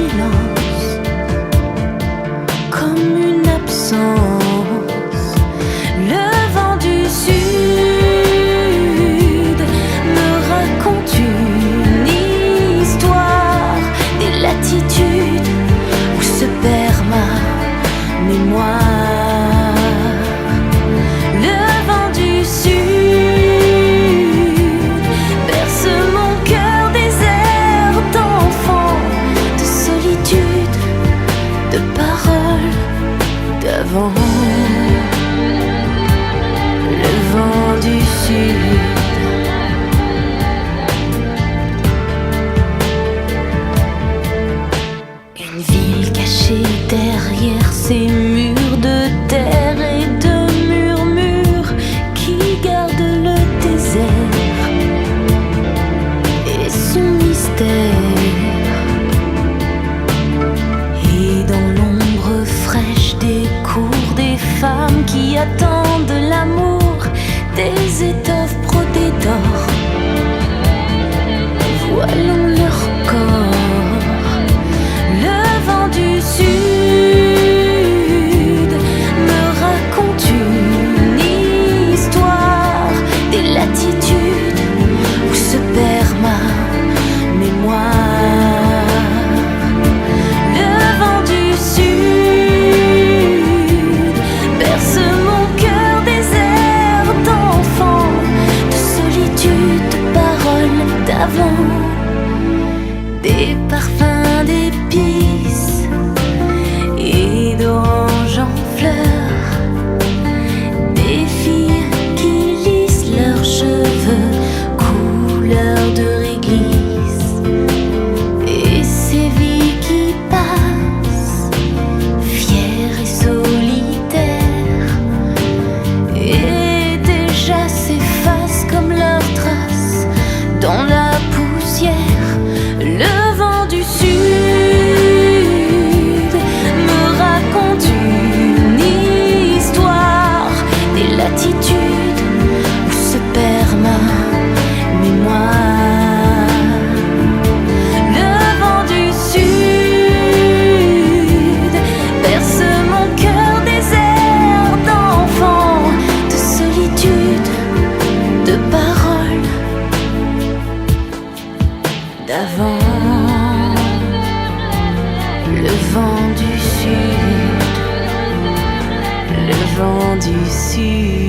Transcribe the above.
silence, comme une absence. Le vent du sud me raconte une histoire des latitudes où se perd ma mémoire. Le vent du sud berce mon cœur désert d'enfant, de solitude, de paroles d'avant. Le vent du sud. Une ville cachée derrière ses murs de terre et de murmures qui gardent le désert et son mystère. Et dans l'ombre fraîche des cours, des femmes qui attendent l'amour, des étoffes brodées d'or voilant leur corps. Le vent du sud me raconte une histoire des latitudes où se perd ma mémoire. Le vent du sud berce mon cœur désert d'enfant, de solitude, de paroles d'avant, des parfums d'épices et d'oranges en fleurs, des filles qui lissent leurs cheveux couleur de réglisse, et ces vies qui passent fières et solitaires et déjà s'effacent comme leurs traces dans la poussière. Le vent du sud me raconte une histoire des latitudes où se perd ma mémoire. Le vent du sud berce mon cœur désert d'enfant, de solitude, de paroles d'avant. Le vent du sud, le vent du sud.